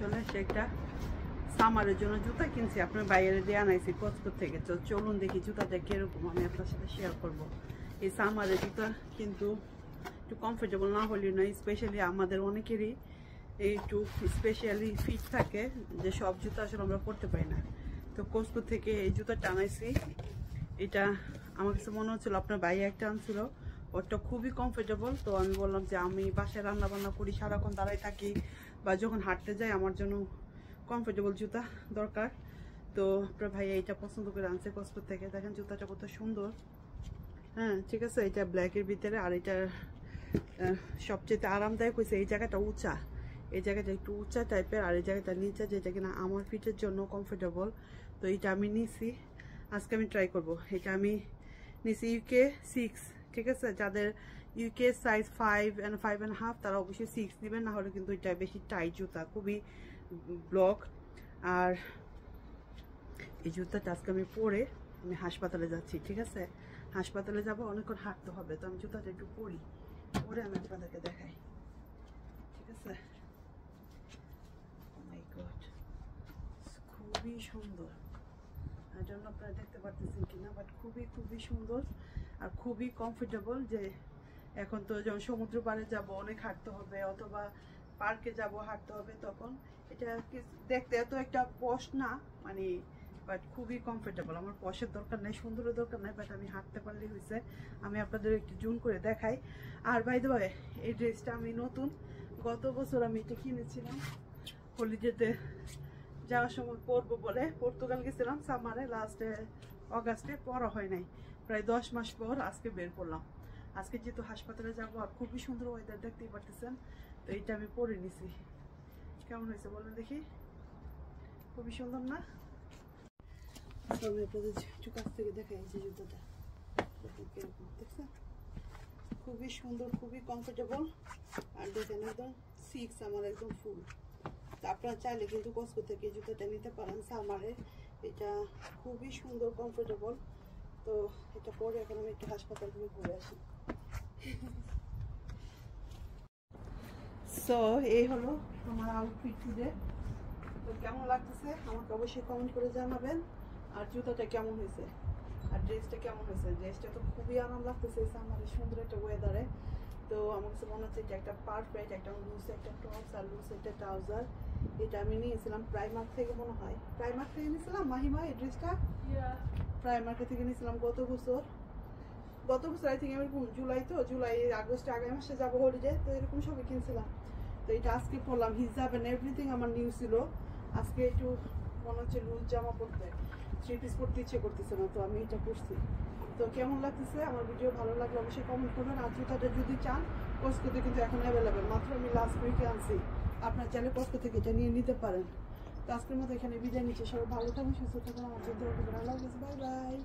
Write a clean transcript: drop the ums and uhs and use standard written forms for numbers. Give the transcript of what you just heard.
আসলে সে একটা সামারের জন্য জুতা কিনছি, আপনার বাইরে দিয়ে আনাইছি কচকর থেকে। তো চলুন দেখি জুতাটা কিরকম, আমি আপনার সাথে শেয়ার করবো। এই সামারের জুতা কিন্তু একটু কমফোর্টেবল না হলেও নয়, স্পেশালি আমাদের অনেকেরই একটু স্পেশালি ফিট থাকে যে সব জুতা আসলে আমরা পরতে পারি না। তো কচকর থেকে এই জুতাটা আনাইছি। এটা আমার কাছে মনে হচ্ছিল আপনার ভাইয়া একটা আনছিল, ওটা খুবই কমফোর্টেবল। তো আমি বললাম যে আমি বাসায় রান্না বান্না করি, সারাক্ষণ দাঁড়াই থাকি, বা যখন হাঁটতে যাই আমার জন্য কমফোর্টেবল জুতা দরকার। তো আপনার ভাইয়া এইটা পছন্দ করে আনছে কসকর থেকে। দেখেন জুতাটা কত সুন্দর। হ্যাঁ ঠিক আছে, এটা ব্ল্যাকের ভিতরে। আর এটা সবচেয়ে আরামদায়ক হয়েছে এই জায়গাটা উঁচা, এই জায়গাটা একটু উঁচা টাইপের, আর এই জায়গাটা নিচে, যেটা কিনা আমার ফিটের জন্য কমফোর্টেবল। তো এইটা আমি নিছি, আজকে আমি ট্রাই করব। এটা আমি নিছি ইউকে 6, ঠিক আছে। যাদের ইউকে সাইজ 5 and 5.5 তারা অবশ্যই 6 নেবেন, না হলে কিন্তু এটা বেশি টাইট জুতা, খুবই ব্লক। আর এই জুতাটা আজকে আমি পরে আমি হাসপাতালে যাচ্ছি, ঠিক আছে। হাসপাতালে যাব, অনেকক্ষণ হাঁটতে হবে, তো আমি জুতাটা একটু পরে আমি আপনাদেরকে দেখাই, ঠিক আছে। মাই গড, খুবই সুন্দর। এই জন্য আপনারা দেখতে পারতেছেন কিনা, বাট খুবই সুন্দর আর খুবই কমফোর্টেবল। যে এখন তো যখন সমুদ্র পাড়ে যাব অনেক হাঁটতে হবে, অথবা পার্কে যাব হাঁটতে হবে, তখন এটা দেখতে এত একটা পশ না মানে, বাট খুবই কমফোর্টেবল। আমার পশের দরকার নাই, সুন্দরের দরকার নাই, বাট আমি হাঁটতে পারলেই হয়েছে। আমি আপনাদের একটু জুম করে দেখাই। আর বাই দ্য ওয়ে, এই ড্রেসটা আমি নতুন, গত বছর আমি এটা কিনেছিলাম হলিডেতে যাওয়ার সময় পরবো বলে। পর্তুগাল গেছিলাম সামারে, লাস্টে অগাস্টে, পরা হয় নাই। প্রায় 10 মাস পর আজকে বের করলাম। আজকে যেহেতু হাসপাতালে যাবো, আর খুবই সুন্দর ওয়েদার, দেখতেই পারতেছেন। তো এইটা আমি পরে নিছি। কেমন হয়েছে বলেন দেখি? খুবই সুন্দর না? আমি আপনাদের একটু কাছ থেকে দেখাই যে জুতোটা দেখেন কিরকম, দেখছেন? খুবই সুন্দর, খুবই কমফোর্টেবল। আর দেখেন একদম 6, আমার একদম ফুল। আপনারা চাইলে কিন্তু কসকো থেকে জুতোটা নিতে পারেন সামারে। এটা খুবই সুন্দর, কমফোর্টেবল। তো এটা পরে এখন আমি একটু হাসপাতাল থেকে ঘুরে আসি। সো এই হলো আমার আউটফিট টুডে। তো কেমন লাগতেছে আমাকে অবশ্যই কমেন্ট করে জানাবেন। আর জুতোটা কেমন হয়েছে, আর ড্রেসটা কেমন হয়েছে? ড্রেসটা তো খুবই আরাম লাগতেছে সামারে, সুন্দর একটা ওয়েদারে। তো আমার কাছে মনে হচ্ছে এটা একটা পারফেক্ট, একটা লুজ একটা টপস আর লুজ একটা ট্রাউজার। এটা আমি নিয়েছিলাম প্রাইমার্ক থেকে, মনে হয় প্রাইমার্ক থেকে নিয়েছিলাম মাহিমা এই ড্রেসটা। প্রাইমার্ক থেকে নিয়েছিলাম গত বছর আই থিঙ্ক আমি জুলাই, তো জুলাই আগস্টে আগামী মাসে যাবো হলিডে, তো এরকম সবই কিনছিলাম। তো এটা আজকে পরলাম, হিজাব এন্ড এভরিথিং আমার নিউ ছিল। আজকে একটু মনে হচ্ছে লুজ জামা পরতে, 3 পিস পরতে ইচ্ছে করতেছে না, তো আমি এটা পরছি। তো কেমন লাগতেছে? আমার ভিডিও ভালো লাগলে অবশ্যই কমেন্ট করবেন। আর জুতাটা যদি চান কসকোতে কিন্তু এখন অ্যাভেলেবেল, মাত্র আমি লাস্ট উইকে আনছি। আপনার চাইলে কসকো থেকে এটা নিয়ে নিতে পারেন। তো আজকের মতো এখানে বিদায় নিচ্ছি। সবাই ভালো থাকুন, সুস্থ থাকুন, আমার জন্য বাই বাই।